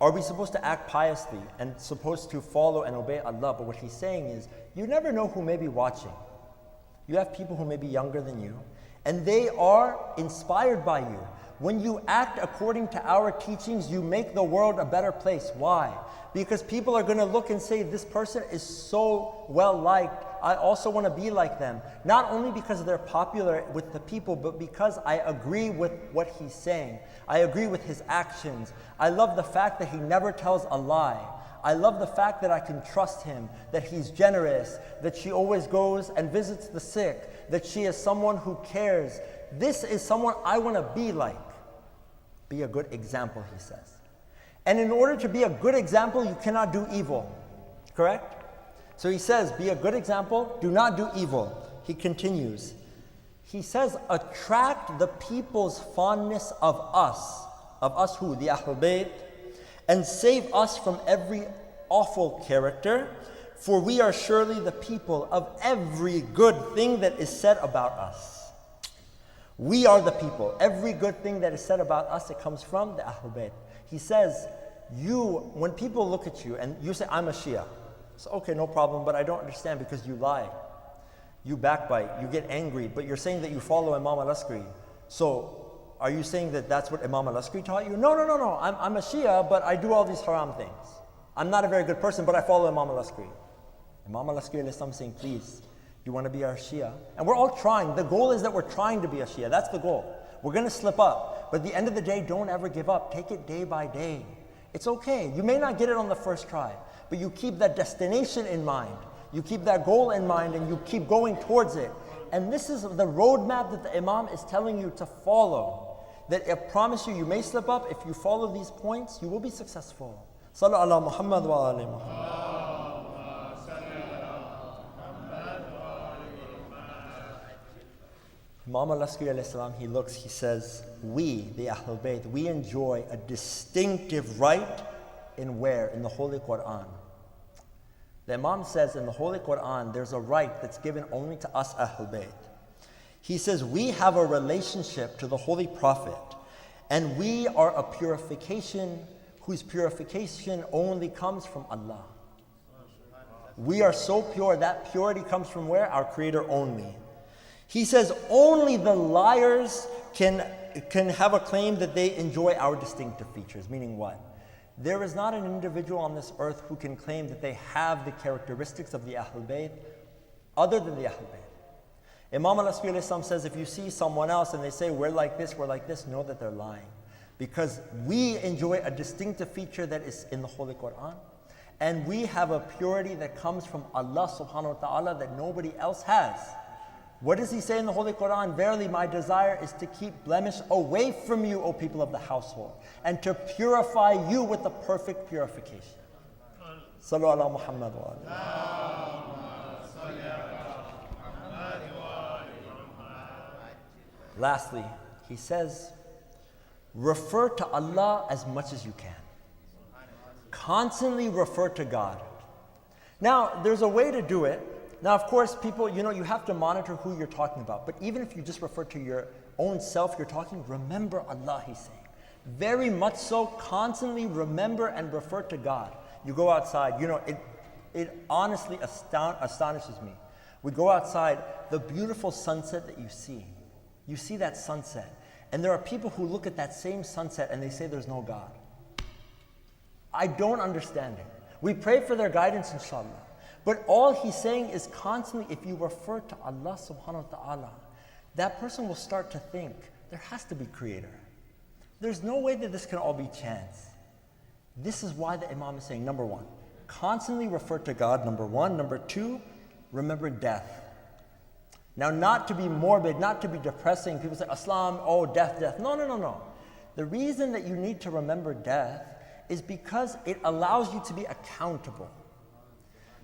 are we supposed to act piously and supposed to follow and obey Allah, but what he's saying is, you never know who may be watching. You have people who may be younger than you, and they are inspired by you. When you act according to our teachings, you make the world a better place. Why? Because people are going to look and say, this person is so well liked, I also want to be like them. Not only because they're popular with the people, but because I agree with what he's saying. I agree with his actions. I love the fact that he never tells a lie. I love the fact that I can trust him, that he's generous, that she always goes and visits the sick, that she is someone who cares. This is someone I want to be like. Be a good example, he says. And in order to be a good example, you cannot do evil. Correct? So he says, be a good example, do not do evil. He continues. He says, attract the people's fondness of us who? The Ahlul Bayt, and save us from every awful character, for we are surely the people of every good thing that is said about us. We are the people. Every good thing that is said about us, it comes from the Ahlul Bayt. He says, when people look at you and you say, I'm a Shia, so okay, no problem, but I don't understand because you lie. You backbite, you get angry, but you're saying that you follow Imam al-Askari. So are you saying that that's what Imam al-Askari taught you? No. I'm a Shia, but I do all these haram things. I'm not a very good person, but I follow Imam al-Askari. Imam al-Askari is saying, please, you want to be our Shia? And we're all trying. The goal is that we're trying to be a Shia. That's the goal. We're going to slip up. But at the end of the day, don't ever give up. Take it day by day. It's okay. You may not get it on the first try, but you keep that destination in mind. You keep that goal in mind and you keep going towards it. And this is the roadmap that the Imam is telling you to follow. That I promise you, you may slip up. If you follow these points, you will be successful. Sallu ala Muhammad wa ali Muhammad. Imam al-Askari alayhi salam, he looks, he says, we, the Ahlul Bayt, we enjoy a distinctive right in where? In the Holy Quran. The Imam says in the Holy Quran, there's a right that's given only to us Ahlul Bayt. He says, we have a relationship to the Holy Prophet, and we are a purification whose purification only comes from Allah. We are so pure, that purity comes from where? Our Creator only. He says only the liars can have a claim that they enjoy our distinctive features. Meaning what? There is not an individual on this earth who can claim that they have the characteristics of the Ahlul Bayt other than the Ahlul Bayt. Imam al-Askari says, if you see someone else and they say, we're like this, know that they're lying. Because we enjoy a distinctive feature that is in the Holy Quran. And we have a purity that comes from Allah subhanahu wa ta'ala that nobody else has. What does he say in the Holy Quran? Verily, my desire is to keep blemish away from you, O people of the household, and to purify you with the perfect purification. Sallu ala Muhammad wa ali. Lastly, he says, refer to Allah as much as you can. Constantly refer to God. Now, there's a way to do it. Now, of course, people, you have to monitor who you're talking about. But even if you just refer to your own self, you're talking, remember Allah, he's saying. Very much so, constantly remember and refer to God. You go outside, it honestly astonishes me. We go outside, the beautiful sunset that you see that sunset. And there are people who look at that same sunset and they say there's no God. I don't understand it. We pray for their guidance, inshallah. But all he's saying is constantly, if you refer to Allah subhanahu wa ta'ala, that person will start to think, there has to be creator. There's no way that this can all be chance. This is why the Imam is saying, number one, constantly refer to God, number one. Number two, remember death. Now, not to be morbid, not to be depressing. People say, Islam, oh, death. No. The reason that you need to remember death is because it allows you to be accountable.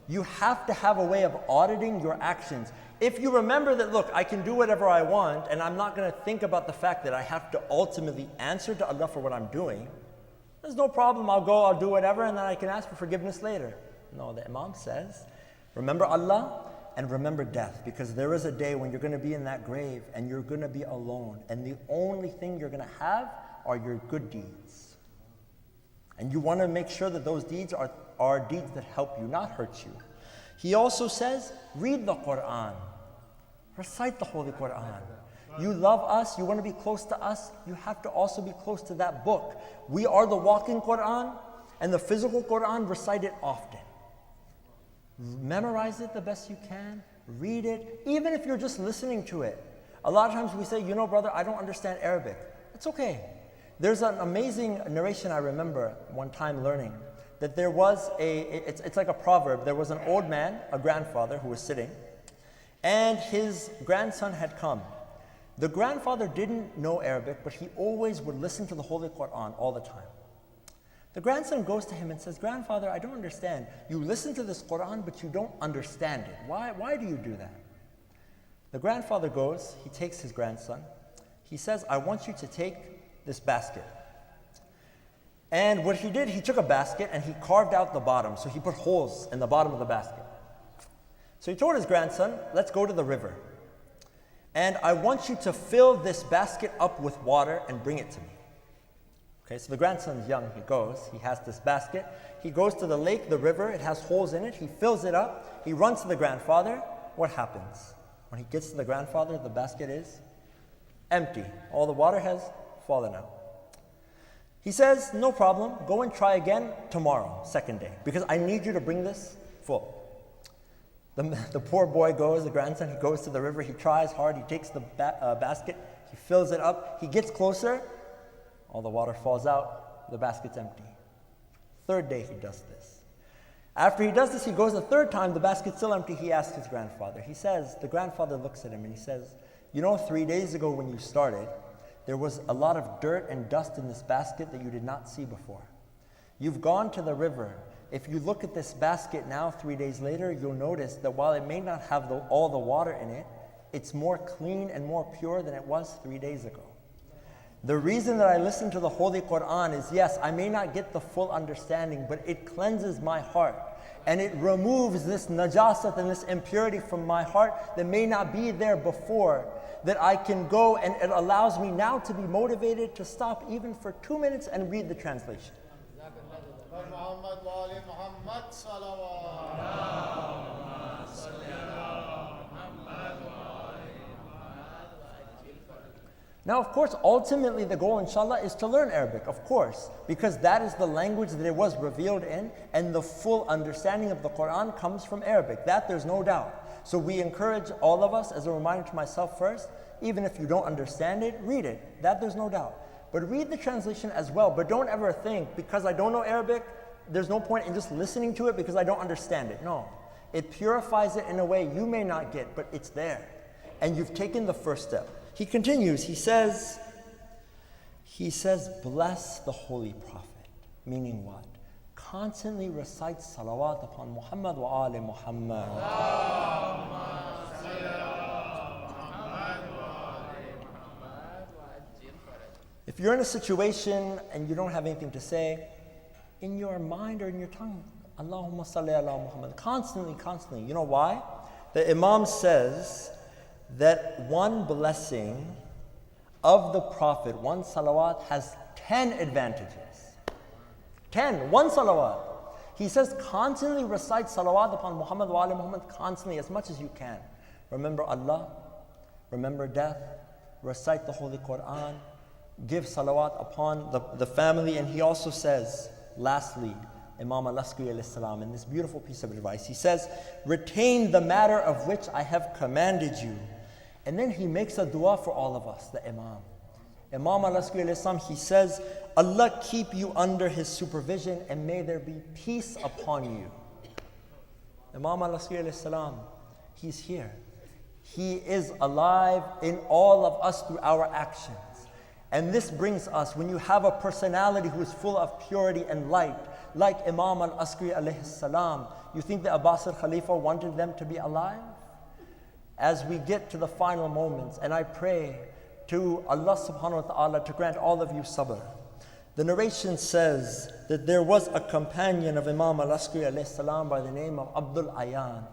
You have to have a way of auditing your actions. If you remember that, look, I can do whatever I want, and I'm not going to think about the fact that I have to ultimately answer to Allah for what I'm doing, there's no problem. I'll do whatever, and then I can ask for forgiveness later. No, the Imam says, remember Allah and remember death, because there is a day when you're going to be in that grave and you're going to be alone, and the only thing you're going to have are your good deeds. And you want to make sure that those deeds are deeds that help you, not hurt you. He also says, read the Quran. Recite the Holy Quran. You love us, you want to be close to us, you have to also be close to that book. We are the walking Quran, and the physical Quran, recite it often. Memorize it the best you can, read it, even if you're just listening to it. A lot of times we say, brother, I don't understand Arabic. It's okay. There's an amazing narration I remember one time learning, that there was it's like a proverb. There was an old man, a grandfather, who was sitting, and his grandson had come. The grandfather didn't know Arabic, but he always would listen to the Holy Quran all the time. The grandson goes to him and says, "Grandfather, I don't understand. You listen to this Quran, but you don't understand it. Why do you do that?" The grandfather goes, he takes his grandson. He says, "I want you to take this basket." And what he did, he took a basket and he carved out the bottom. So he put holes in the bottom of the basket. So he told his grandson, "Let's go to the river. And I want you to fill this basket up with water and bring it to me." Okay, so the grandson's young, he goes, he has this basket. He goes to the lake, the river, it has holes in it. He fills it up, he runs to the grandfather. What happens? When he gets to the grandfather, the basket is empty. All the water has fallen out. He says, "No problem, go and try again tomorrow, second day, because I need you to bring this full." The poor boy goes, the grandson, he goes to the river, he tries hard, he takes the basket, he fills it up, he gets closer, all the water falls out, the basket's empty. Third day he does this. After he does this, he goes a third time, the basket's still empty, he asks his grandfather. The grandfather looks at him and he says, "You know, 3 days ago when you started, there was a lot of dirt and dust in this basket that you did not see before. You've gone to the river. If you look at this basket now, 3 days later, you'll notice that while it may not have all the water in it, it's more clean and more pure than it was 3 days ago. The reason that I listen to the Holy Quran is, yes, I may not get the full understanding, but it cleanses my heart. And it removes this najasat and this impurity from my heart that may not be there before, that I can go, and it allows me now to be motivated to stop even for 2 minutes and read the translation." Now, of course, ultimately the goal, inshallah, is to learn Arabic, of course, because that is the language that it was revealed in, and the full understanding of the Quran comes from Arabic. That there's no doubt. So we encourage all of us, as a reminder to myself first, even if you don't understand it, read it. That there's no doubt. But read the translation as well. But don't ever think, because I don't know Arabic, there's no point in just listening to it because I don't understand it. No. It purifies it in a way you may not get, but it's there. And you've taken the first step. He continues, he says, "Bless the Holy Prophet." Meaning what? Constantly recite salawat upon Muhammad wa ali Muhammad. If you're in a situation and you don't have anything to say, in your mind or in your tongue, Allahumma salli ala Muhammad. Constantly. You know why? The Imam says that one blessing of the Prophet, one salawat, has 10 advantages. 10, one salawat. He says constantly recite salawat upon Muhammad wa ali Muhammad, constantly, as much as you can. Remember Allah, remember death, recite the Holy Quran, give salawat upon the family. And he also says, lastly, Imam al-Askari alayhi salam, in this beautiful piece of advice, he says, "Retain the matter of which I have commanded you." And then he makes a dua for all of us, the Imam. Imam al-Askari alayhi salam, he says, "Allah keep you under his supervision and may there be peace upon you." Imam al-Askari alayhi salam, he's here. He is alive in all of us through our actions. And this brings us, when you have a personality who is full of purity and light, like Imam al-Askari alayhi salam, you think the Abbasid Khalifa wanted them to be alive? As we get to the final moments, and I pray to Allah subhanahu wa ta'ala to grant all of you sabr. The narration says that there was a companion of Imam al-Askari alayhi salam by the name of Abdul Ayyan.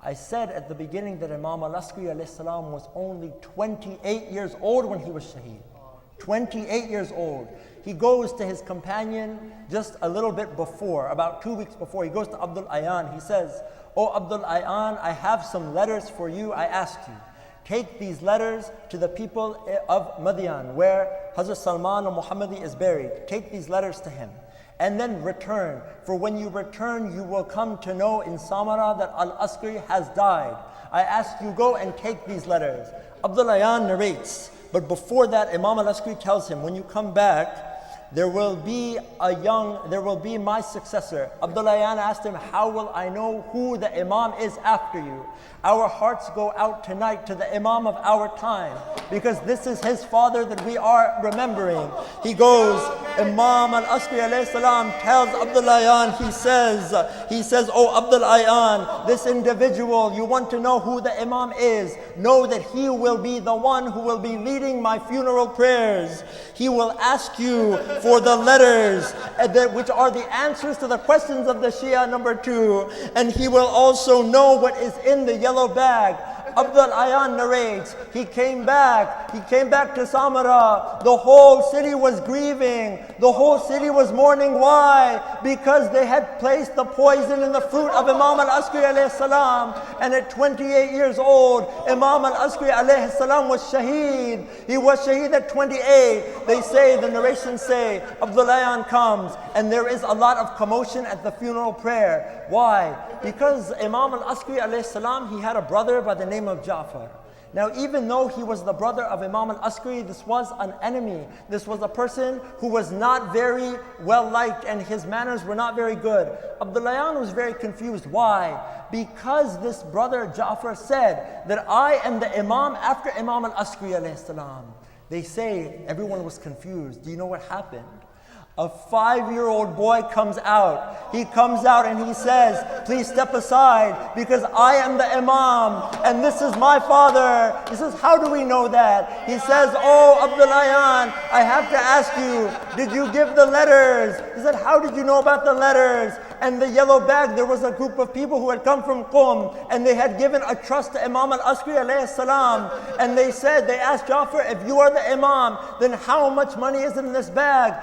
I said at the beginning that Imam al-Askari alayhi salam was only 28 years old when he was shaheed. 28 years old. He goes to his companion just a little bit before, about 2 weeks before. He goes to Abdul Ayyan. He says, "Oh Abdul Ayyan, I have some letters for you. I asked you, take these letters to the people of Madian, where Hazrat Salman al-Muhammadi is buried. Take these letters to him. And then return. For when you return, you will come to know in Samara that al-Askari has died. I ask you, go and take these letters." Abdul Ayyan narrates, but before that, Imam al-Askari tells him, when you come back, there will be my successor. Abdul Ayyan asked him, "How will I know who the Imam is after you? Our hearts go out tonight to the Imam of our time. because this is his father that we are remembering. He goes, Imam al-Askari alayhi salam tells Abdul Ayyan, he says, oh Abdul Ayyan, this individual, you want to know who the Imam is, know that he will be the one who will be leading my funeral prayers. He will ask you for the letters, which are the answers to the questions of the Shia number 2. And he will also know what is in the yellow bag. Abdul Ayyan narrates, he came back to Samara. The whole city was grieving. The whole city was mourning. Why? Because they had placed the poison in the fruit of Imam al-Askari alayhi salam. And at 28 years old, Imam al-Askari alayhi salam was shaheed. He was shaheed at 28. They say, the narrations say, Abdul Ayyan comes and there is a lot of commotion at the funeral prayer. Why? Because Imam al-Askari alayhi salam, he had a brother by the name of Ja'far. Now, even though he was the brother of Imam al-Askari, this was an enemy. This was a person who was not very well liked and his manners were not very good. Abdul Ayyan was very confused. Why? Because this brother Ja'far said that I am the Imam after Imam al-Askari alayhi salam. They say everyone was confused. Do you know what happened? A 5-year-old boy comes out. He comes out and he says, please step aside because I am the Imam and this is my father. He says, how do we know that? He says, oh Abdul Ayyan, I have to ask you, did you give the letters? He said, how did you know about the letters? And the yellow bag, there was a group of people who had come from Qum and they had given a trust to Imam al-Askari alayhi salam. And they asked Ja'far, if you are the Imam, then how much money is in this bag?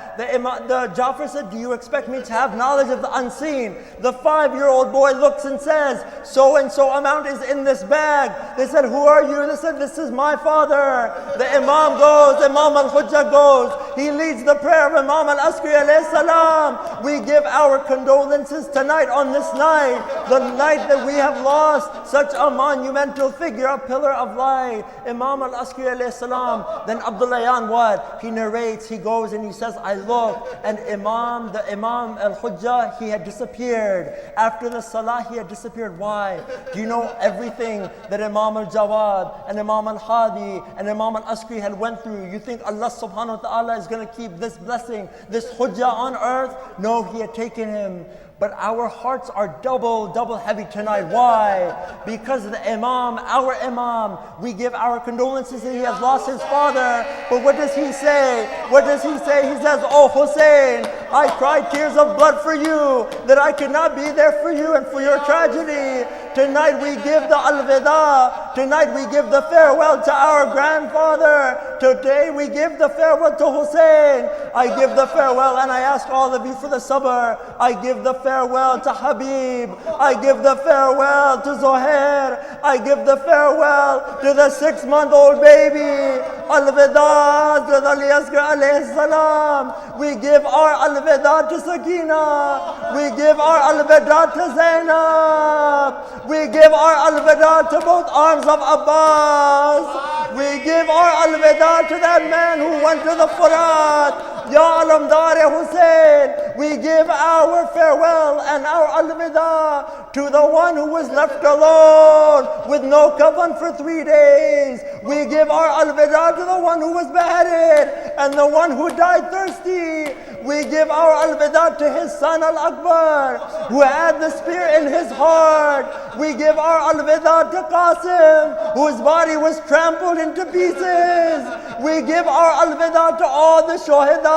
The Ja'far said, do you expect me to have knowledge of the unseen? The 5-year-old boy looks and says, so and so amount is in this bag. They said, who are you? They said, this is my father. The Imam goes, Imam al-Hujjah goes. He leads the prayer of Imam al-Askari alayhi salam. We give our condolences tonight on this night, the night that we have lost such a monumental figure, a pillar of light, Imam al-Askari alayhi salam. Then Abdul Ayyan, what? He narrates, he goes and he says, I look, and the Imam al-Hujjah, he had disappeared. After the Salah, he had disappeared. Why? Do you know everything that Imam al-Jawad and Imam al-Hadi and Imam al-Askari had went through? You think Allah subhanahu wa ta'ala is going to keep this blessing, this Hujjah on earth? No, he had taken him. But our hearts are double heavy tonight. Why? Because the Imam, our Imam, we give our condolences that he has lost his father. But what does he say? What does he say? He says, oh Hussein, I cried tears of blood for you, that I could not be there for you and for your tragedy. Tonight we give the al-Wida. Tonight we give the farewell to our grandfather. Today we give the farewell to Hussein. I give the farewell and I ask all of you for the sabr. I give the farewell to Habib. I give the farewell to Zohair. I give the farewell to the 6-month-old baby. Al-Wida to Ali Asghar alayhi salam. We give our al-Wida to Sakina. We give our al-Wida to Zainab. We give our al-Wida to both arms of Abbas. We give our al-Wida to that man who went to the Furat. Ya Alamdar Hussein, we give our farewell and our al-Wida to the one who was left alone with no kafan for 3 days. We give our al-Wida to the one who was beheaded and the one who died thirsty. We give our al-Wida to his son Al-Akbar, who had the spear in his heart. We give our al-Wida to Qasim, whose body was trampled into pieces. We give our al-Wida to all the Shohida.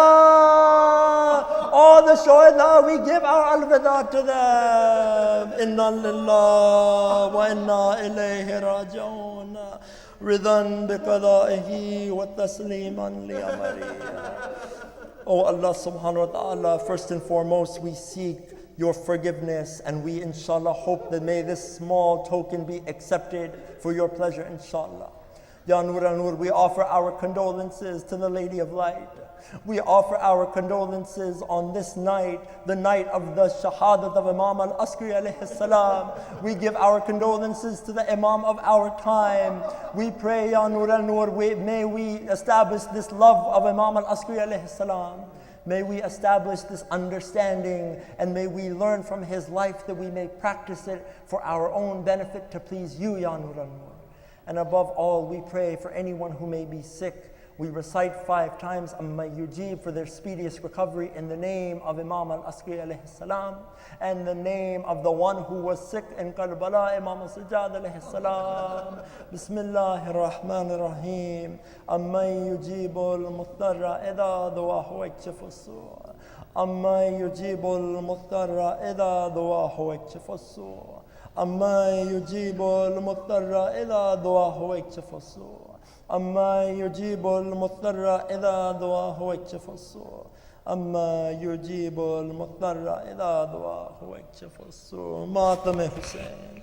All the Shohida, we give our al-Wida to them. Inna lillah wa inna ilayhi raji'un. Ridhan biqada'ihi wa tasliman li amri. Oh Allah subhanahu wa ta'ala, first and foremost, we seek your forgiveness and we inshallah hope that may this small token be accepted for your pleasure inshallah. Ya Nur al-Nur, we offer our condolences to the Lady of Light. We offer our condolences on this night, the night of the shahadat of Imam al-Askari alayhi salam. We give our condolences to the Imam of our time. We pray, Ya Nur al-Nur, may we establish this love of Imam al-Askari alayhi salam. May we establish this understanding and may we learn from his life that we may practice it for our own benefit to please you, Ya Nur al-Nur. And above all, we pray for anyone who may be sick. We recite 5 times Amma Yujib for their speediest recovery in the name of Imam al-Askari alayhi salam, and the name of the one who was sick in Karbala, Imam al-Sajjad alayhi salam. Bismillahir Rahmanir Rahim. Amma Yujibul Muttarra idha du'ahu yakshifu as-su'. Amma Yujibul Muttarra idha du'ahu yakshifu as-su'. Amma Yujibul Muttarra idha du'ahu yakshifu as-su'. أما يجيب المضطر إذا دعاه يكشف السوء أما يجيب المضطر إذا دعاه يكشف السوء ماتم حسين